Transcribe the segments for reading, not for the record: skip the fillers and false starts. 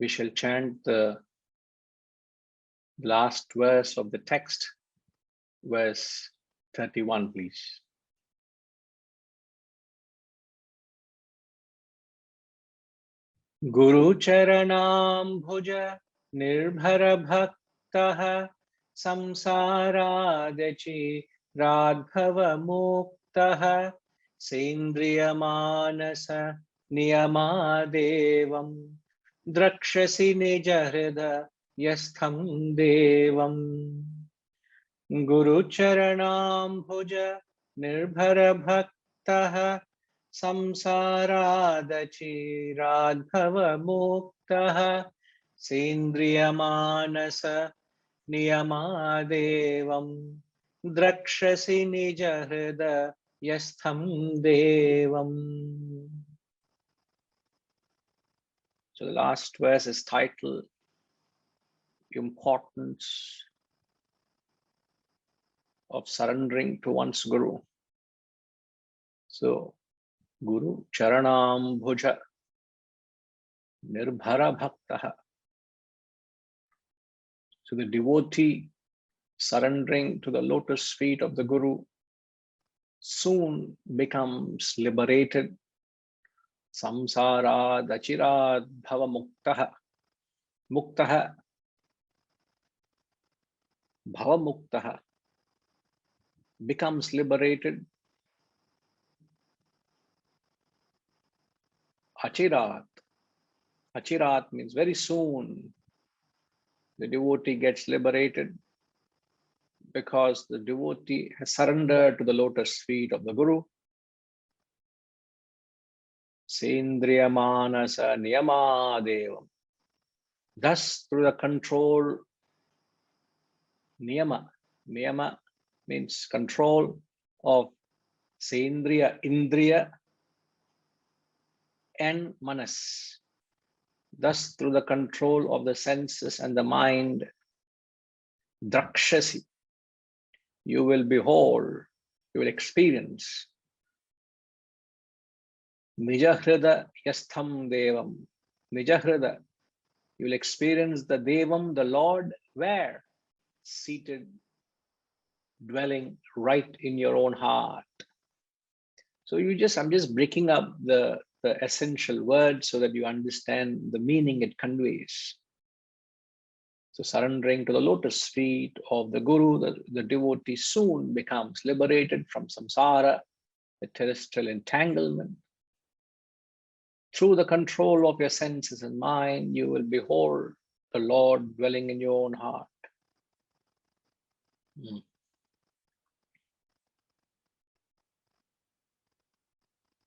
shall chant the last verse of the text, verse 31, please. Guru Charanam Bhuja Nirbhara Bhaktaha Samsaradachi Radbhava Muktaha Sendriya Manasa Niyamadevam Drakshasi Nijahrida Yastham Devam. Guru Charanam Bhuja Nirbhara Bhaktaha Samsaradachi Radbhava Muktaha Sendriya Manasa Niyamadevam Drakshasi Nijahrida Yastham Devam. So the last verse is titled Importance of Surrendering to one's Guru. So Guru Charanam Bhuja Nirbhara Bhaktaha. So the devotee surrendering to the lotus feet of the Guru soon becomes liberated. Samsara Dachirad Bhava Muktaha. Muktaha. Bhava Muktaha becomes liberated. Achirat. Achirat means very soon the devotee gets liberated, because the devotee has surrendered to the lotus feet of the Guru. Sendriya Manasa Niyamadevam. Thus, through the control, Niyama. Niyama means control of Sendriya, Indriya, and Manas. Thus, through the control of the senses and the mind, Drakshasi, you will behold, you will experience Nijahrida Yastham Devam. Nijahrida, you will experience the Devam, the Lord, where? Seated, dwelling right in your own heart. So I'm just breaking up the essential words so that you understand the meaning it conveys. So surrendering to the lotus feet of the Guru, the devotee soon becomes liberated from samsara, the terrestrial entanglement. Through the control of your senses and mind, you will behold the Lord dwelling in your own heart.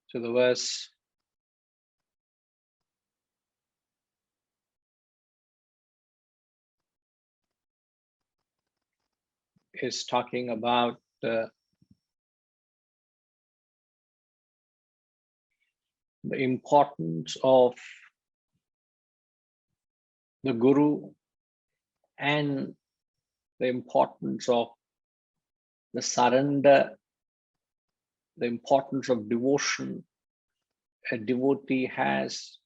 So the verse is talking about the importance of the Guru and the importance of the surrender, the importance of devotion a devotee has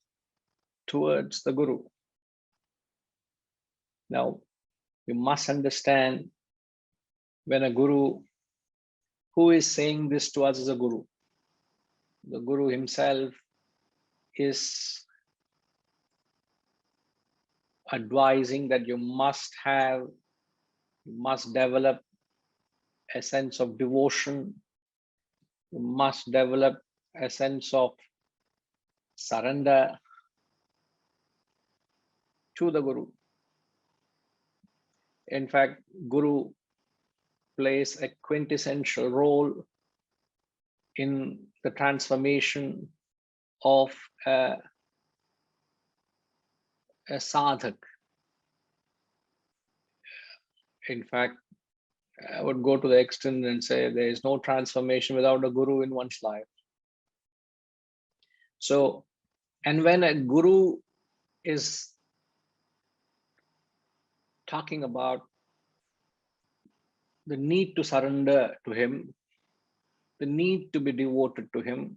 towards the Guru. Now, you must understand, when a Guru, who is saying this to us as a Guru? The Guru himself is advising that you must develop a sense of devotion. You must develop a sense of surrender to the Guru. In fact, Guru plays a quintessential role in the transformation of a sadhak. In fact, I would go to the extent and say there is no transformation without a Guru in one's life. So, and when a Guru is talking about the need to surrender to him, the need to be devoted to him,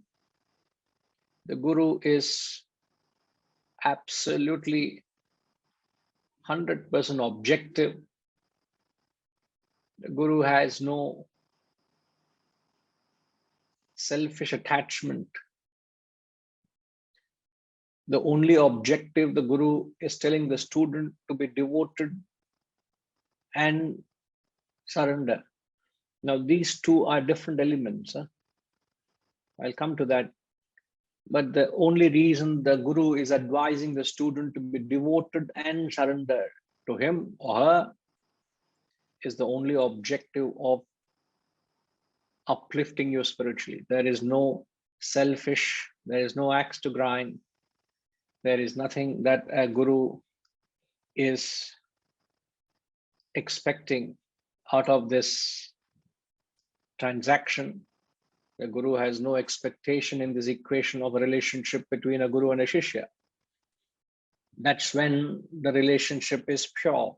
the Guru is absolutely 100% objective. The Guru has no selfish attachment. The only objective the Guru is telling the student to be devoted and surrender. Now, these two are different elements. I'll come to that. But the only reason the Guru is advising the student to be devoted and surrender to him or her is the only objective of uplifting you spiritually. There is no selfish, there is no axe to grind. There is nothing that a Guru is expecting out of this transaction. The Guru has no expectation in this equation of a relationship between a Guru and a Shishya. That's when the relationship is pure.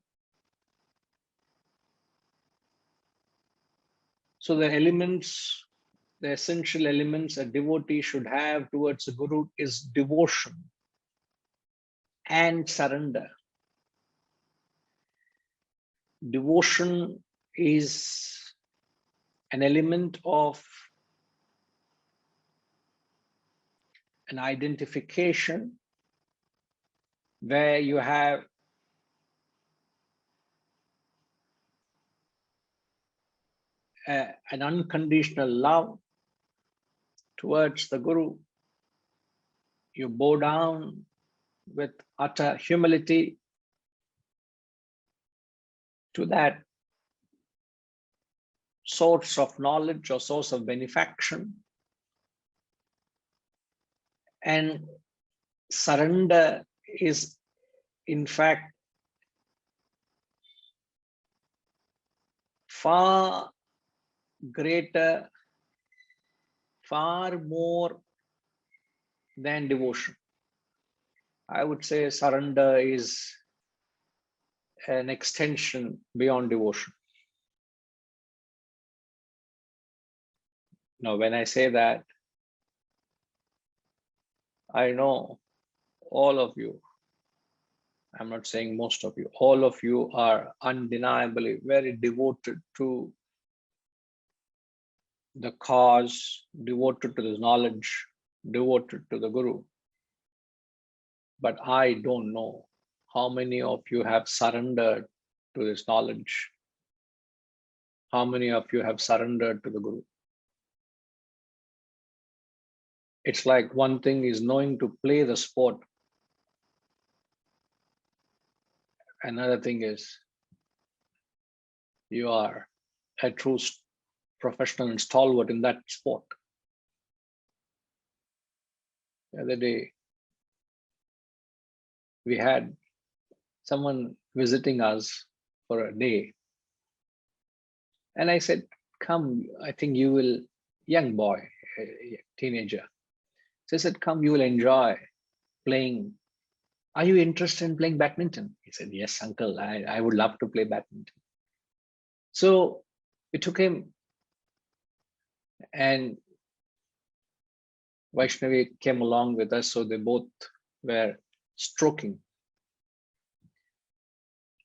So the elements, the essential elements a devotee should have towards a Guru is devotion and surrender. Devotion is an element of an identification where you have an unconditional love towards the Guru. You bow down with utter humility to that source of knowledge or source of benefaction. And surrender is, in fact, far greater, far more than devotion. I would say surrender is an extension beyond devotion. Now, when I say that, I know all of you, I'm not saying most of you, all of you are undeniably very devoted to the cause, devoted to the knowledge, devoted to the Guru. But I don't know how many of you have surrendered to this knowledge. How many of you have surrendered to the Guru? It's like one thing is knowing to play the sport. Another thing is you are a true professional and stalwart in that sport. The other day, we had someone visiting us for a day. And I said, come, I think you will, young boy, teenager. So I said, come, you will enjoy playing. Are you interested in playing badminton? He said, yes, uncle, I would love to play badminton. So we took him, and Vaishnavi came along with us. So they both were stroking.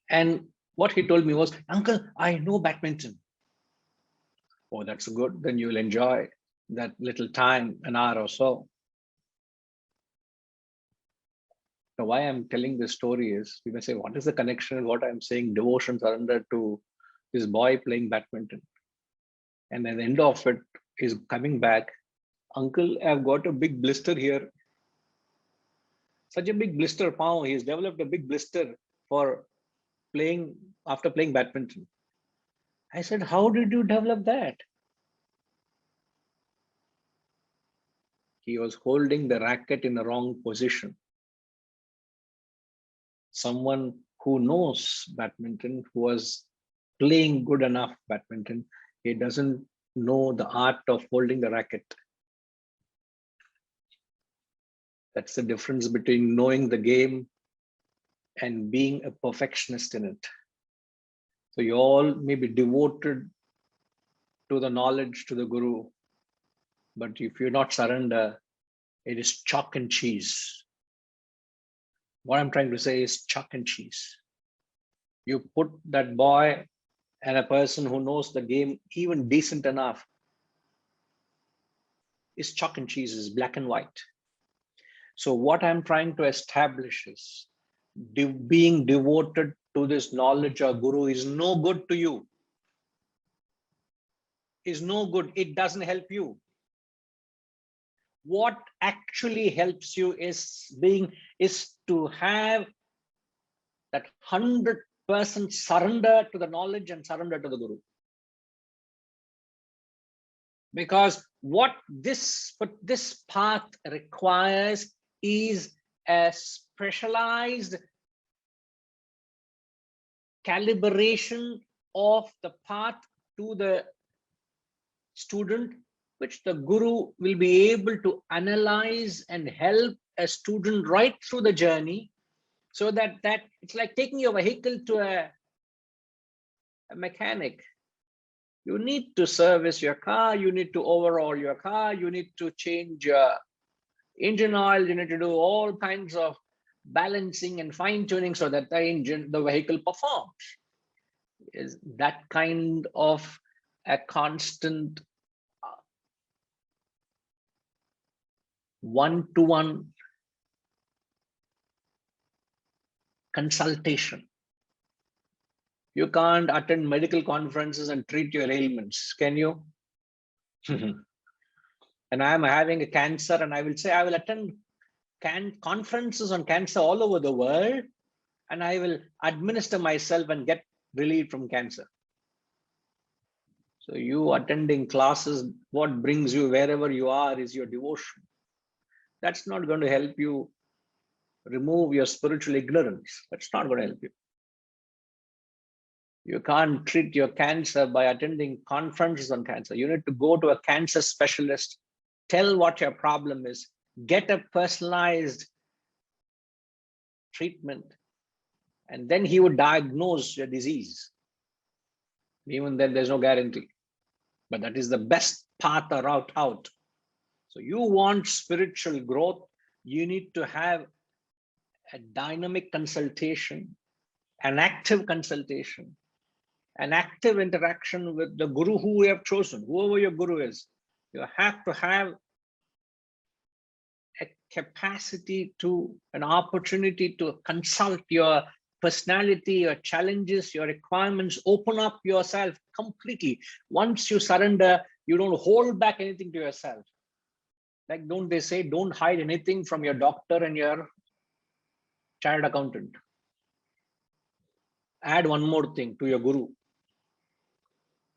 And what he told me was, uncle, I know badminton. Oh, that's good. Then you will enjoy that little time, an hour or so. Now, why I'm telling this story is, you may say, what is the connection? What I'm saying, devotion, surrender to this boy playing badminton. And at the end of it, he's coming back. Uncle, I've got a big blister here. Such a big blister, Pao. He's developed a big blister for playing, after playing badminton. I said, how did you develop that? He was holding the racket in the wrong position. Someone who knows badminton, who was playing good enough badminton, he doesn't know the art of holding the racket. That's the difference between knowing the game and being a perfectionist in it. So you all may be devoted to the knowledge, to the Guru, but if you're not surrender, it is chalk and cheese. What I'm trying to say is chalk and cheese. You put that boy and a person who knows the game even decent enough, is chalk and cheese, is black and white. So what I'm trying to establish is being devoted to this knowledge or guru is no good to you. Is no good. It doesn't help you. What actually helps you is to have that 100% surrender to the knowledge and surrender to the guru. Because what this path requires is a specialized calibration of the path to the student, which the guru will be able to analyze and help a student right through the journey, so that it's like taking your vehicle to a mechanic. You need to service your car, you need to overhaul your car, you need to change your engine oil, you need to do all kinds of balancing and fine-tuning so that the vehicle performs. Is that kind of a constant one-to-one consultation. You can't attend medical conferences and treat your ailments, can you? And I'm having a cancer, and I will say I will attend conferences on cancer all over the world, and I will administer myself and get relieved from cancer. So you attending classes, what brings you wherever you are is your devotion. That's not going to help you remove your spiritual ignorance. That's not going to help you. You can't treat your cancer by attending conferences on cancer. You need to go to a cancer specialist, tell what your problem is, get a personalized treatment, and then he would diagnose your disease. Even then, there's no guarantee. But that is the best path or route out. So you want spiritual growth, you need to have a dynamic consultation, an active consultation, an active interaction with the guru who you have chosen, whoever your guru is. You have to have a capacity to, an opportunity to consult your personality, your challenges, your requirements, open up yourself completely. Once you surrender, you don't hold back anything to yourself. Like, don't they say, don't hide anything from your doctor and your child accountant. Add one more thing to your guru.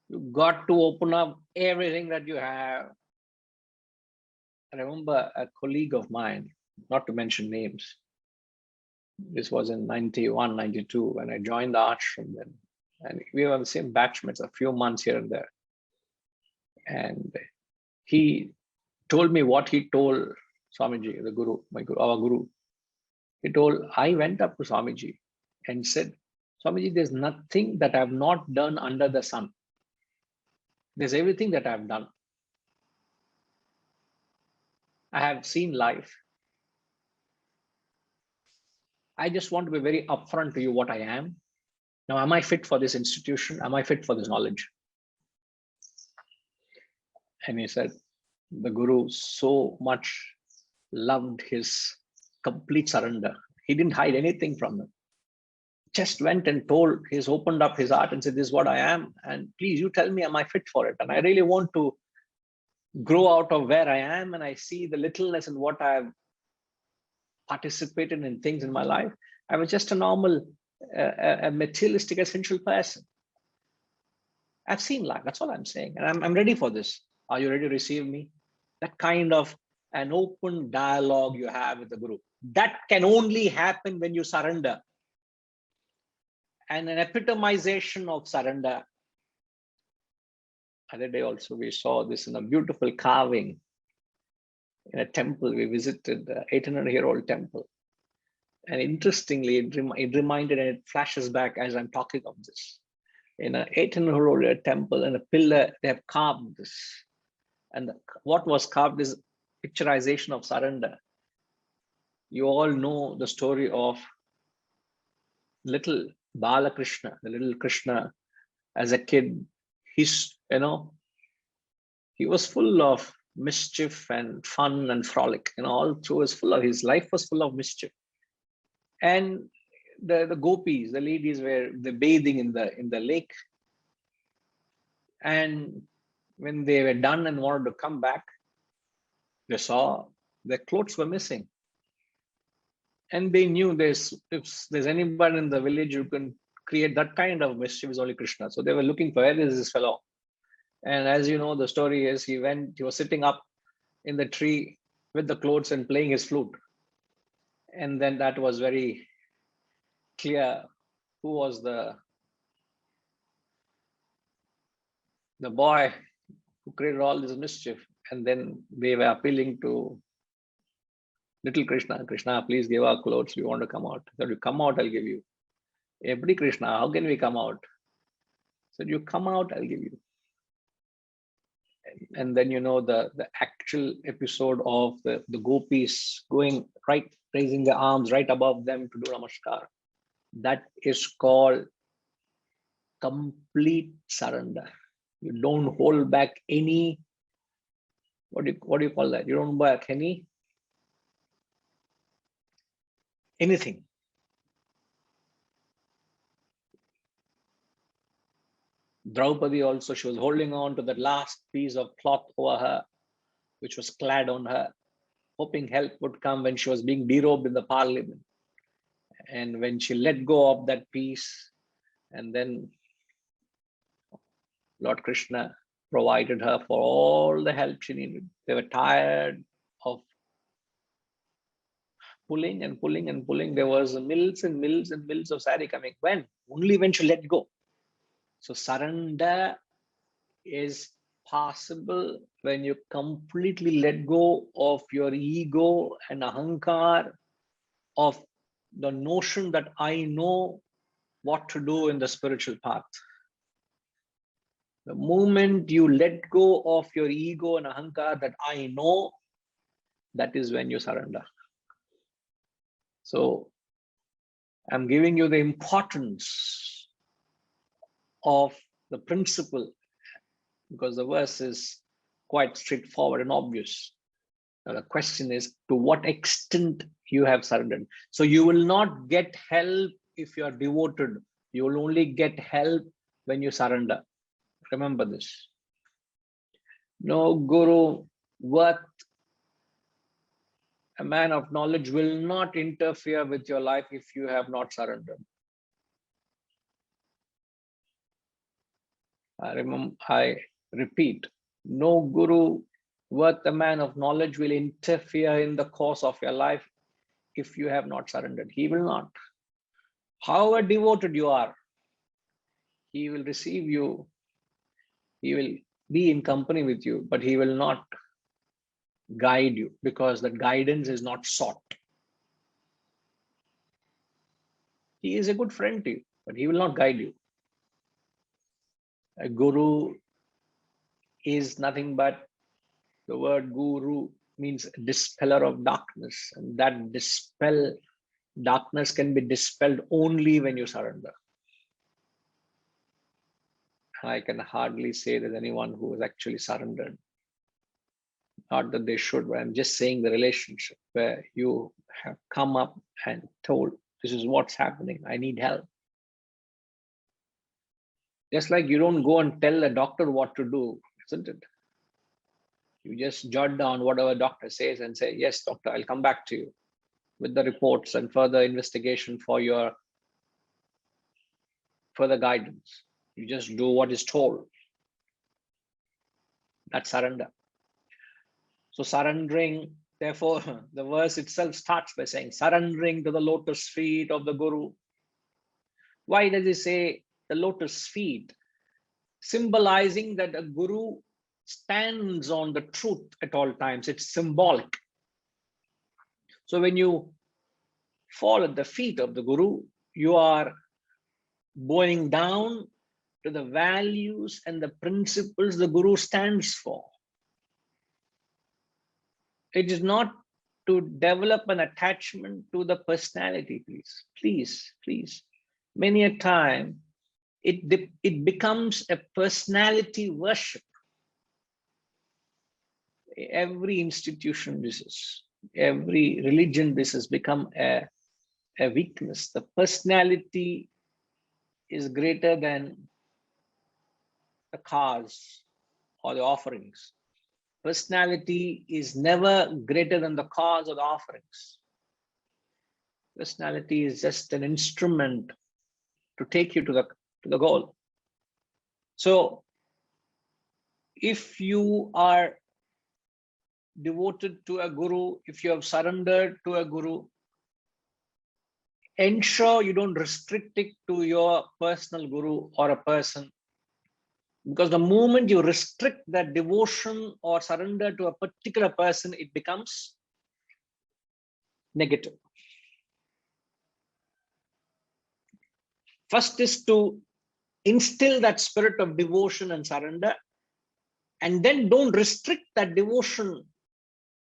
You've got to open up everything that you have. I remember a colleague of mine, not to mention names. This was in 91, 92, when I joined the ashram then. And we were the same batchmates, a few months here and there. And he told me what he told Swamiji, the guru, our guru. He told, I went up to Swamiji and said, Swamiji, there's nothing that I've not done under the sun. There's everything that I've done. I have seen life. I just want to be very upfront to you what I am. Now, am I fit for this institution? Am I fit for this knowledge? And he said, the guru so much loved his complete surrender. He didn't hide anything from them. Just went and told, he's opened up his heart and said, this is what I am. And please, you tell me, am I fit for it? And I really want to grow out of where I am. And I see the littleness in what I've participated in things in my life. I was just a normal, a materialistic, essential person. I've seen life. That's all I'm saying. And I'm ready for this. Are you ready to receive me? That kind of an open dialogue you have with the guru. That can only happen when you surrender. And an epitomization of surrender. Other day also, we saw this in a beautiful carving in a temple. We visited the 800-year-old temple. And interestingly, it reminded, and it flashes back as I'm talking of this. In an 800-year-old temple, and a pillar, they have carved this. And what was carved is picturization of surrender. You all know the story of little Bala Krishna, the little Krishna, as a kid, he's, he was full of mischief and fun and frolic, all through his life was full of mischief. And the gopis, the ladies, were the bathing in the lake. And when they were done and wanted to come back, they saw their clothes were missing. And they knew if there's anybody in the village who can create that kind of mischief, is only Krishna. So they were looking for, where is this fellow? And as you know, the story is he was sitting up in the tree with the clothes and playing his flute. And then that was very clear who was the boy who created all this mischief. And then they were appealing to little Krishna. Krishna, please give our clothes. We want to come out. So you come out, I'll give you. Every Krishna, how can we come out? So you come out, I'll give you. And then the actual episode of the gopis going right, raising their arms right above them to do namaskar. That is called complete surrender. You don't hold back any, what do you call that? You don't hold back anything. Draupadi also, she was holding on to that last piece of cloth over her, which was clad on her, hoping help would come when she was being derobed in the parliament. And when she let go of that piece, and then Lord Krishna provided her for all the help she needed. They were tired of pulling and pulling and pulling. There was mills and mills and mills of sari coming. When? Only when she let go. So surrender is possible when you completely let go of your ego and ahankar, of the notion that I know what to do in the spiritual path. The moment you let go of your ego and ahankar that I know, that is when you surrender. So I'm giving you the importance of the principle, because the verse is quite straightforward and obvious. Now the question is, to what extent you have surrendered. So you will not get help if you are devoted. You will only get help when you surrender. Remember this. No guru worth a man of knowledge will not interfere with your life if you have not surrendered. I repeat, no guru worth a man of knowledge will interfere in the course of your life if you have not surrendered. He will not. However devoted you are, he will receive you. He will be in company with you, but he will not guide you, because that guidance is not sought. He is a good friend to you, but he will not guide you. A guru is nothing but, the word guru means dispeller of darkness, and that darkness can be dispelled only when you surrender. I can hardly say there's anyone who has actually surrendered. Not that they should, but I'm just saying the relationship where you have come up and told, this is what's happening, I need help. Just like you don't go and tell a doctor what to do, isn't it? You just jot down whatever doctor says and say, yes, doctor, I'll come back to you with the reports and further investigation for your further guidance. You just do what is told. That's surrender. So surrendering, therefore, the verse itself starts by saying, surrendering to the lotus feet of the Guru. Why does he say the lotus feet? Symbolizing that a Guru stands on the truth at all times. It's symbolic. So when you fall at the feet of the Guru, you are bowing down to the values and the principles the Guru stands for. It is not to develop an attachment to the personality, please. Please, please. Many a time, it becomes a personality worship. Every institution, this is, every religion, this has become a weakness. The personality is greater than the cause or the offerings. Personality is never greater than the cause or the offerings. Personality is just an instrument to take you to the goal. So if you are devoted to a guru, if you have surrendered to a guru, ensure you don't restrict it to your personal guru or a person, because the moment you restrict that devotion or surrender to a particular person, it becomes negative. First is to instill that spirit of devotion and surrender, and then don't restrict that devotion.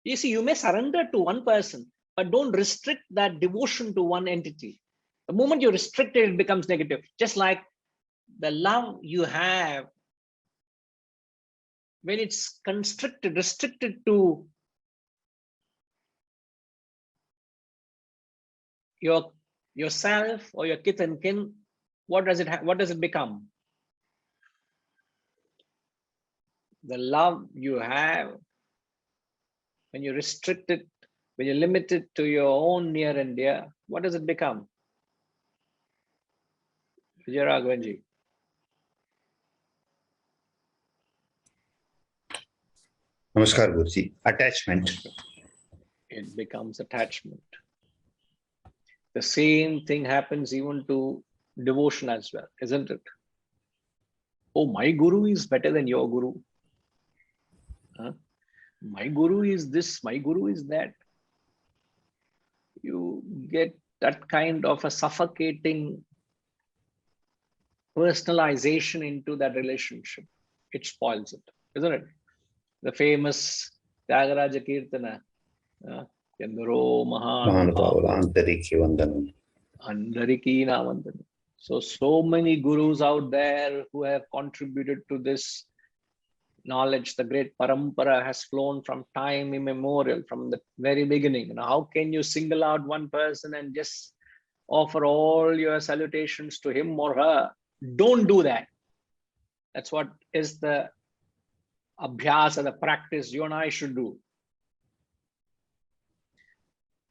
You see, you may surrender to one person, but don't restrict that devotion to one entity. The moment you restrict it, it becomes negative. Just like the love you have, when it's restricted to yourself or your kith and kin, what does it become? The love you have, when you restrict it, when you limit it to your own near and dear, what does it become? BHAJAGOVINDAM. Namaskar, Guruji. Attachment. It becomes attachment. The same thing happens even to devotion as well, isn't it? Oh, my guru is better than your guru. Huh? My guru is this, my guru is that. You get that kind of a suffocating personalization into that relationship. It spoils it, isn't it? The famous Tyagaraja Kirtana, Yandaro Mahanubhava Antariki Vandanam. Andariki Navandanam. So many gurus out there who have contributed to this knowledge. The great parampara has flown from time immemorial, from the very beginning. Now, how can you single out one person and just offer all your salutations to him or her? Don't do that. That's what is the abhyasa, the practice you and I should do.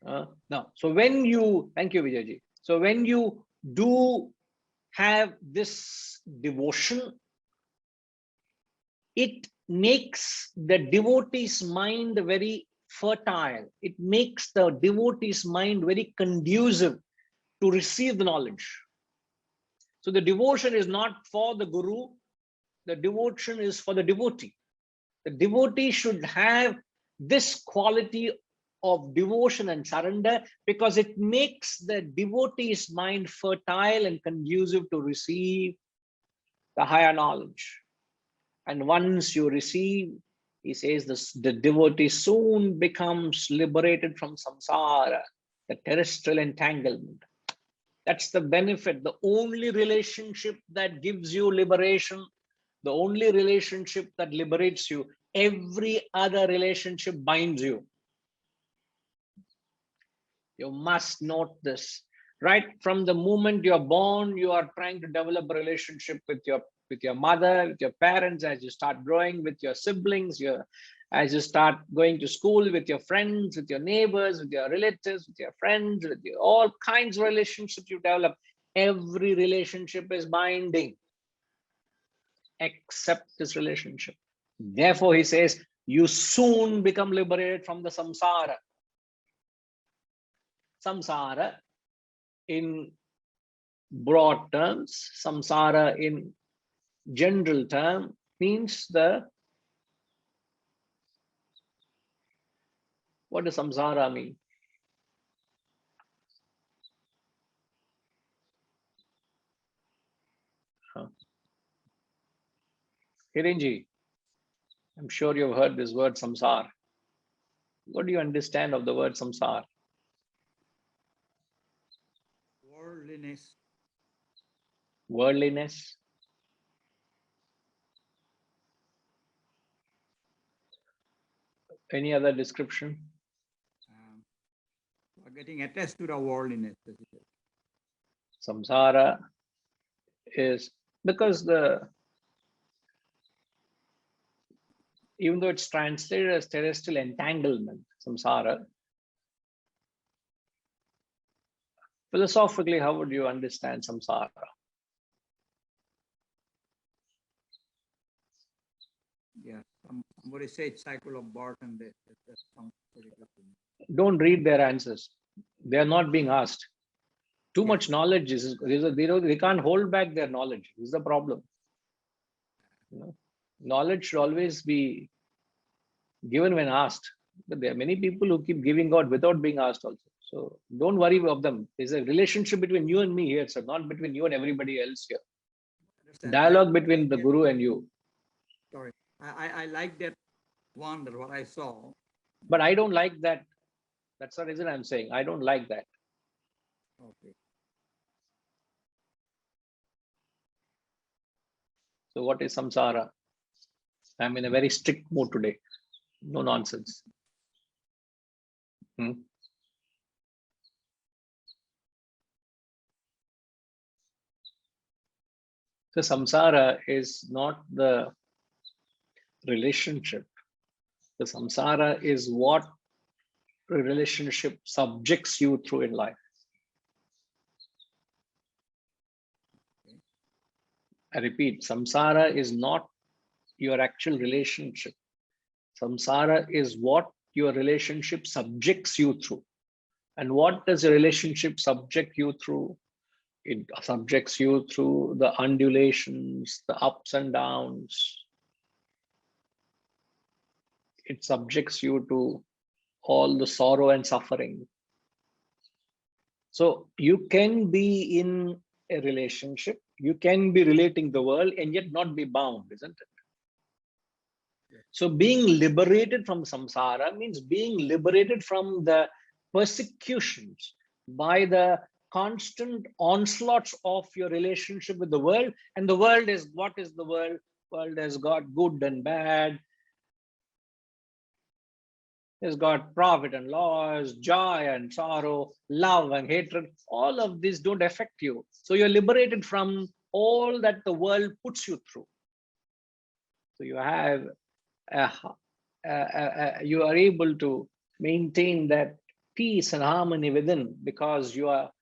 Now, so when you, thank you, Vijayji. So when you do have this devotion, it makes the devotee's mind very fertile. It makes the devotee's mind very conducive to receive the knowledge. So the devotion is not for the guru, the devotion is for the devotee. The devotee should have this quality of devotion and surrender, because it makes the devotee's mind fertile and conducive to receive the higher knowledge. And once you receive, he says, the devotee soon becomes liberated from samsara, the terrestrial entanglement. That's the benefit. The only relationship that gives you liberation, the only relationship that liberates you, every other relationship binds you. You must note this. Right from the moment you're born, you are trying to develop a relationship with your mother, with your parents. As you start growing, with your siblings, as you start going to school, with your friends, with your neighbors, with your relatives, with your friends, with all kinds of relationships you develop. Every relationship is binding, except this relationship. Therefore, he says, you soon become liberated from the samsara. Samsara in broad terms, samsara in general term means what does samsara mean? Hirinji, I'm sure you've heard this word samsara. What do you understand of the word samsara? Worldliness. worldliness. Any other description? Getting attached to the worldliness. Samsara is because even though it's translated as terrestrial entanglement, samsara, philosophically, how would you understand samsara? Yeah, somebody said cycle of birth and death. That sounds very good to me. Don't read their answers. They are not being asked. Too much knowledge they can't hold back their knowledge. This is the problem. You know, knowledge should always be given when asked. But there are many people who keep giving out without being asked also. So don't worry of them. There's a relationship between you and me here, sir, not between you and everybody else here. Dialogue between the guru and you. Sorry, I like that one, that what I saw. But I don't like that. That's the reason I'm saying I don't like that. Okay. So what is samsara? I'm in a very strict mood today. No nonsense. So samsara is not the relationship. The samsara is what a relationship subjects you through in life. I repeat, samsara is not your actual relationship. Samsara is what your relationship subjects you through. And what does a relationship subject you through? It subjects you through the undulations, the ups and downs. It subjects you to all the sorrow and suffering. So you can be in a relationship, you can be relating the world and yet not be bound, isn't it? So being liberated from samsara means being liberated from the persecutions by the constant onslaughts of your relationship with the world. And the world is, what is the world? World has got good and bad. It's got profit and loss, joy and sorrow, love and hatred. All of these don't affect you. So you're liberated from all that the world puts you through. So you have you are able to maintain that peace and harmony within, because you have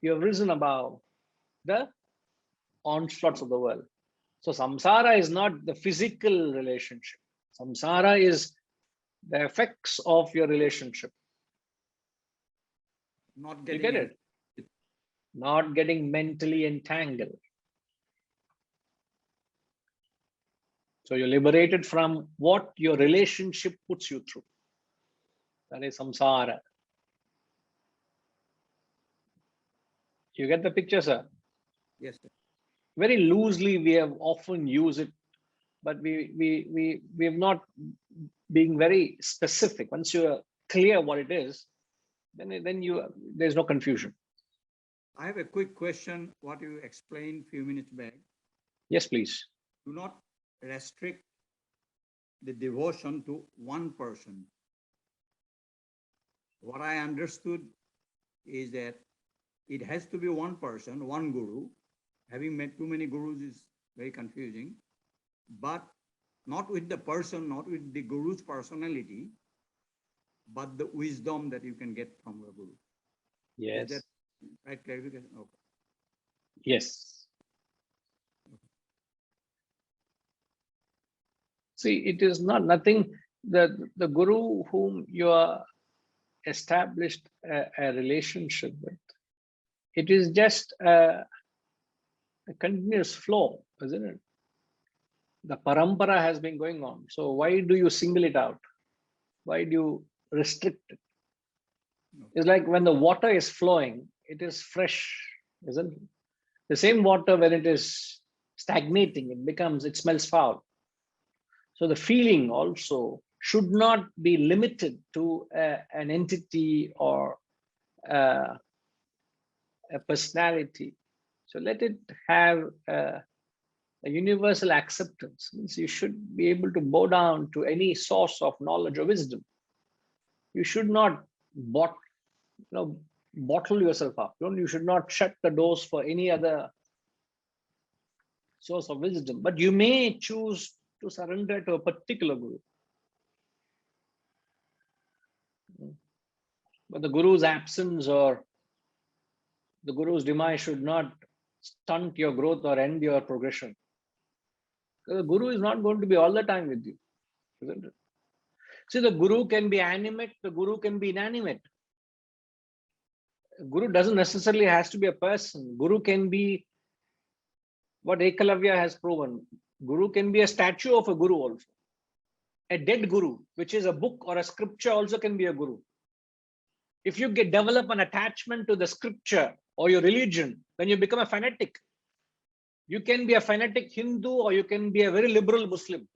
risen above the onslaughts of the world. So samsara is not the physical relationship. Samsara is the effects of your relationship. Not You getting get it? Not getting mentally entangled. So you're liberated from what your relationship puts you through. That is samsara. You get the picture, sir? Yes, sir. Very loosely, we have often used it, but we have not being very specific. Once you are clear what it is, then there's no confusion. I have a quick question. What you explained a few minutes back. Yes, please. Do not restrict the devotion to one person. What I understood is that it has to be one person, one guru. Having met too many gurus is very confusing, but not with the person, not with the guru's personality, but the wisdom that you can get from the guru. Yes. Is that right clarification? Okay. Yes. See, it is nothing. The guru whom you are established a relationship with, it is just a continuous flow, isn't it? The parampara has been going on. So why do you single it out? Why do you restrict it? It's like when the water is flowing, it is fresh, isn't it? The same water, when it is stagnating, it smells foul. So the feeling also should not be limited to an entity or a personality. So let it have a universal acceptance. Means you should be able to bow down to any source of knowledge or wisdom. You should not bottle yourself up. You should not shut the doors for any other source of wisdom. But you may choose to surrender to a particular guru. But the guru's absence or the guru's demise should not stunt your growth or end your progression. The guru is not going to be all the time with you, isn't it? See, the guru can be animate, the guru can be inanimate. Guru doesn't necessarily has to be a person. Guru can be what Ekalavya has proven. Guru can be a statue of a guru also. A dead guru, which is a book or a scripture, also can be a guru. If you develop an attachment to the scripture or your religion, then you become a fanatic. You can be a fanatic Hindu or you can be a very liberal Muslim.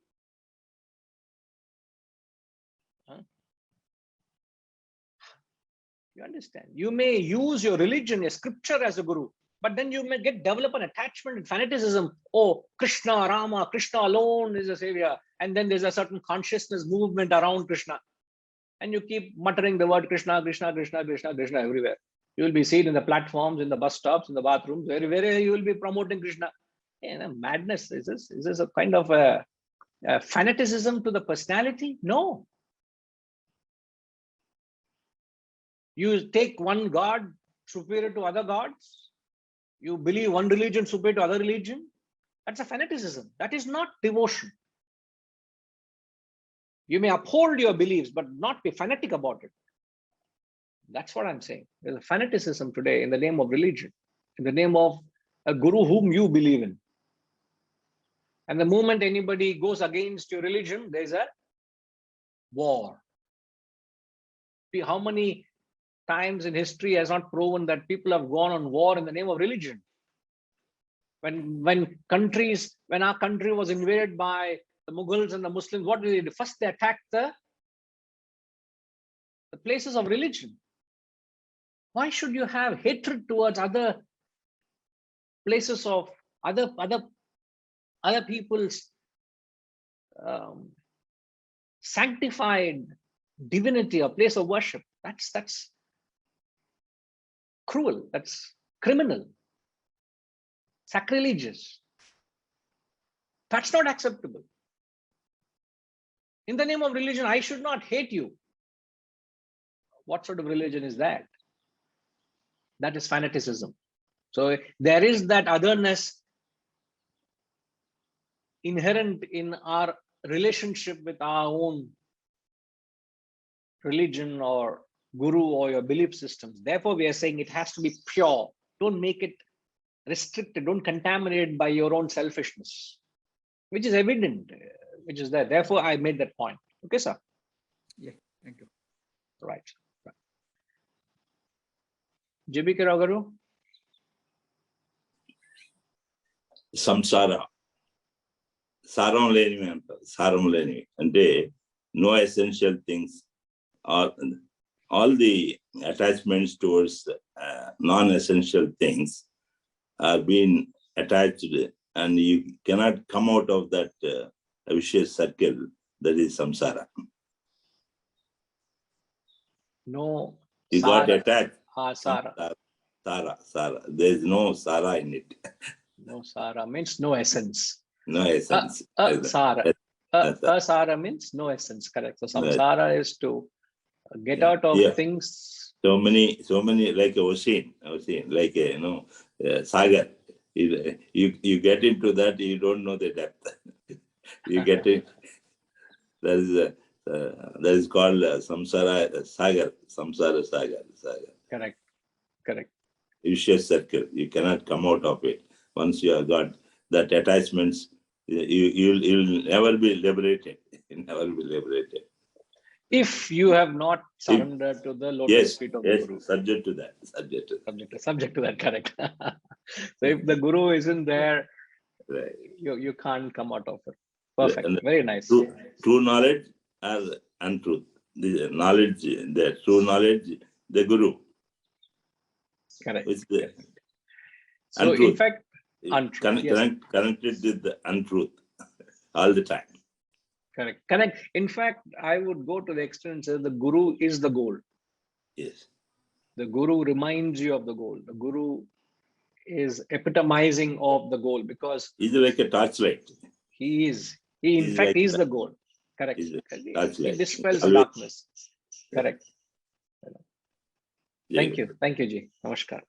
You understand? You may use your religion, a scripture as a guru, but then you may develop an attachment and fanaticism. Oh, Krishna, Rama, Krishna alone is a savior. And then there's a certain consciousness movement around Krishna. And you keep muttering the word Krishna, Krishna, Krishna, Krishna, Krishna everywhere. You will be seen in the platforms, in the bus stops, in the bathrooms, wherever you will be promoting Krishna. Madness. Is this a kind of a fanaticism to the personality? No. You take one God superior to other gods. You believe one religion superior to other religion. That's a fanaticism. That is not devotion. You may uphold your beliefs, but not be fanatic about it. That's what I'm saying. There's a fanaticism today in the name of religion, in the name of a guru whom you believe in. And the moment anybody goes against your religion, there's a war. See how many times in history has not proven that people have gone on war in the name of religion. When our country was invaded by the Mughals and the Muslims, what did they do? First, they attacked the places of religion. Why should you have hatred towards other places of other people's sanctified divinity or place of worship? That's cruel. That's criminal, sacrilegious. That's not acceptable. In the name of religion, I should not hate you. What sort of religion is that? That is fanaticism. So there is that otherness inherent in our relationship with our own religion or guru or your belief systems. Therefore, we are saying it has to be pure. Don't make it restricted. Don't contaminate it by your own selfishness, which is evident, which is there. Therefore, I made that point. Okay, sir? Yeah, thank you. Right. JB Kiragaru? సంసార సారం లేనివి అంటారు. సారం లేనివి అంటే no essential things. All the attachments towards non-essential things are being attached, and you cannot come out of that vicious circle. That is samsara. No. You got attached. Sara. Sara. There is no sara in it. No Sara means no essence. No essence. Sara. Sara means no essence. Correct. So samsara is to get out of things. So many like ocean, like sagar. You get into that, you don't know the depth. You get it. That is called samsara sagar. Samsara sagar. Correct. Vicious circle. You cannot come out of it. Once you have got that attachments, you'll never be liberated. Never be liberated. If you have not surrendered to the lotus feet of the Guru. Subject to that. Subject to that, correct. So if the Guru isn't there, right, you can't come out of it. Perfect. Very nice. True knowledge as untruth. The knowledge, the true knowledge, the Guru. Correct. So in Untruth. fact, untruth, yes. Connected with the untruth all the time. Correct. In fact, I would go to the extent and say the guru is the goal. Yes. The guru reminds you of the goal. The guru is epitomizing of the goal because He's like a torchlight. he is the goal. Correct. He's a He torchlight. dispels the Always. darkness. Correct. Thank you, Ji. Namaskar.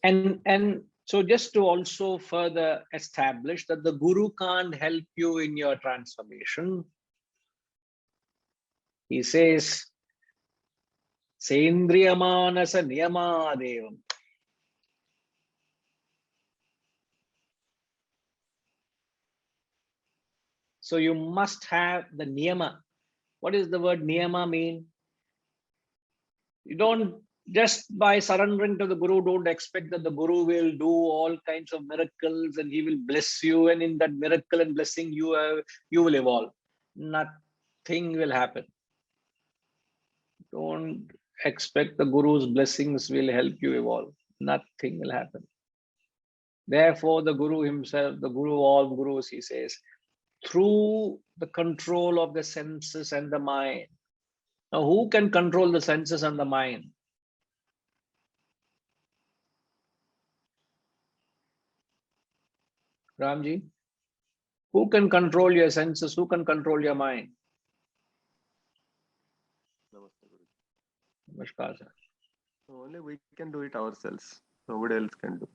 And so just to also further establish that the guru can't help you in your transformation, he says, Sendriyamanasa niyamadevam. So you must have the niyama. What does the word niyama mean? You don't, just by surrendering to the guru, don't expect that the guru will do all kinds of miracles and he will bless you, and in that miracle and blessing you will evolve. Nothing will happen. Don't expect the guru's blessings will help you evolve. Nothing will happen. Therefore, the guru himself, the guru of all gurus, he says, through the control of the senses and the mind. Now, who can control the senses and the mind? Ramji, who can control your senses? Who can control your mind? Namaskar, sir. Only we can do it ourselves. Nobody else can do.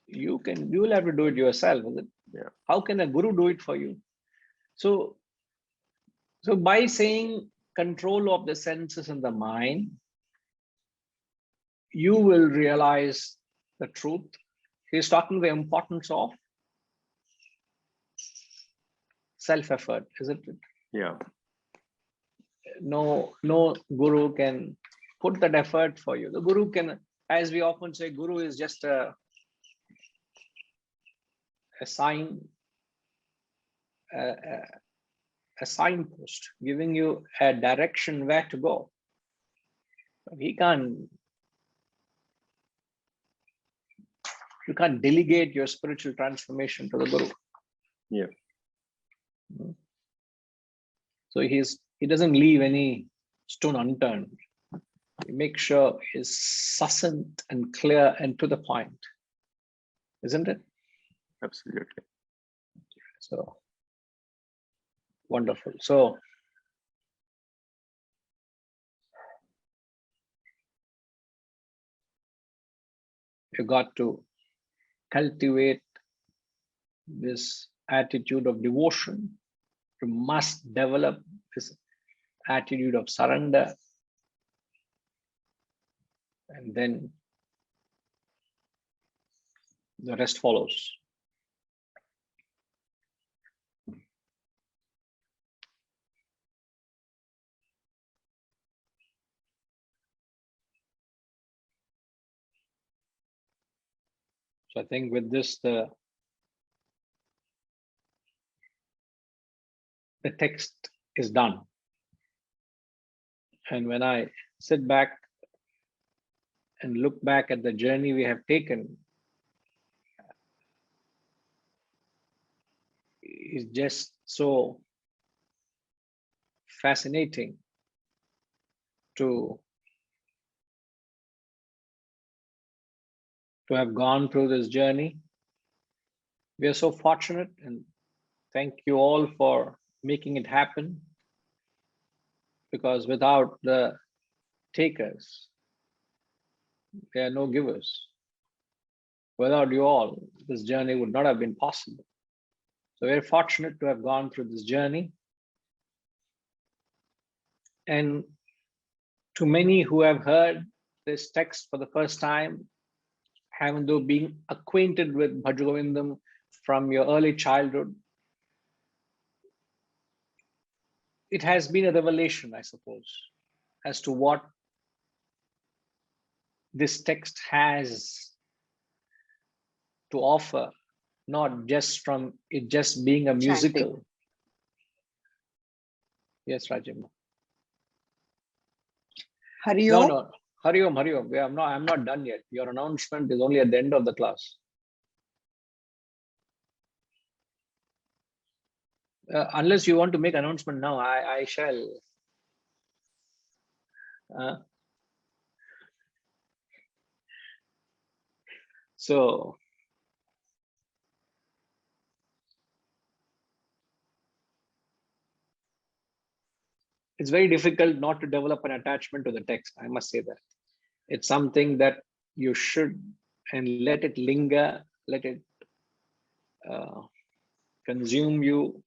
You will have to do it yourself, is it? Yeah. How can a guru do it for you? So by saying control of the senses and the mind, you will realize the truth. He's talking the importance of self-effort, isn't it? Yeah. No guru can put that effort for you. The guru can, as we often say, guru is just a sign, a signpost giving you a direction where to go. You can't delegate your spiritual transformation to the guru. Yeah. So he doesn't leave any stone unturned. He makes sure it's succinct and clear and to the point, isn't it? Absolutely. So wonderful. So you got to cultivate this attitude of devotion. You must develop this attitude of surrender, and then the rest follows. So I think with this, the text is done. And when I sit back and look back at the journey we have taken, it's just so fascinating to have gone through this journey. We are so fortunate, and thank you all for making it happen, because without the takers, there are no givers. Without you all, this journey would not have been possible. So we're fortunate to have gone through this journey. And to many who have heard this text for the first time, having though being acquainted with Bhajagovindam from your early childhood, it has been a revelation, I suppose, as to what this text has to offer, not just from it just being a musical. Yes, Rajima. Hari No, Om. no. Hari Om, Hari Om. I'm not done yet. Your announcement is only at the end of the class. Unless you want to make announcement now, I shall. So it's very difficult not to develop an attachment to the text. I must say that. It's something that you should, and let it linger, let it consume you.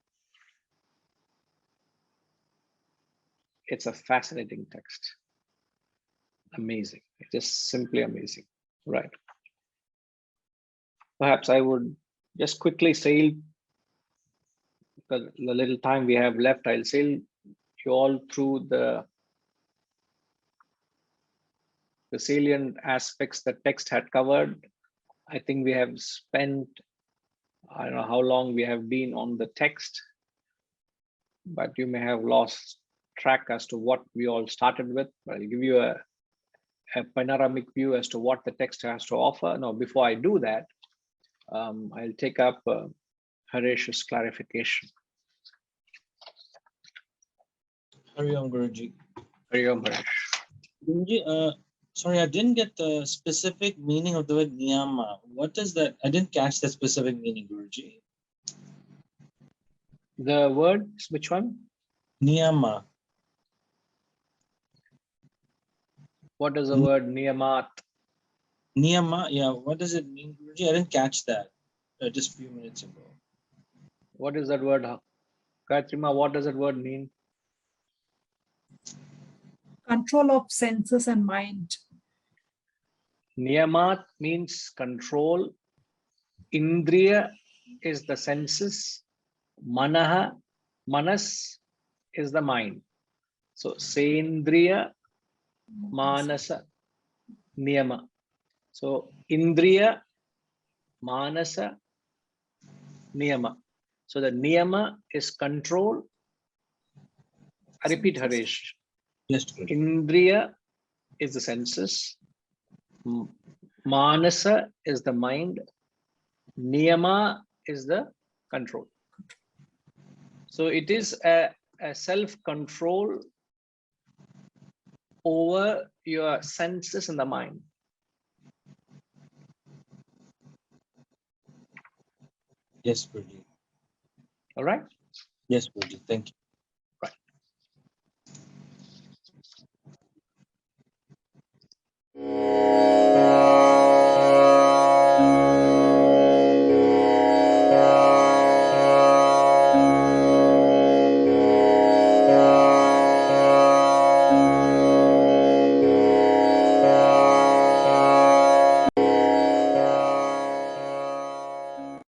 It's a fascinating text. Amazing. It's just simply amazing. Right. Perhaps I would just quickly sail, because the little time we have left, I'll sail you all through the salient aspects the text had covered. I think we have spent, I don't know how long we have been on the text, but you may have lost track as to what we all started with. But I'll give you a panoramic view as to what the text has to offer. Now, before I do that, I'll take up Haresh's clarification. Hari Om, Guruji. Hari Om, Haresh. Guruji, sorry, I didn't get the specific meaning of the word niyama. What is that? I didn't catch that specific meaning, Guruji. The word, which one? Niyama. What is the word niyamat? Niyama, yeah, what does it mean, Guruji? I didn't catch that just a few minutes ago. What is that word? Katrima, what does that word mean? Control of senses and mind. Niyamat means control. Indriya is the senses. Manaha, manas is the mind. So Sendriya, Manasa, Niyama. So Indriya, Manasa, Niyama. So the Niyama is control. I repeat, Haresh. Yes, Guruji. Indriya is the senses. Manasa is the mind. Niyama is the control. So it is a self-control over your senses and the mind. Yes, Guruji. All right. Yes, Guruji. Thank you.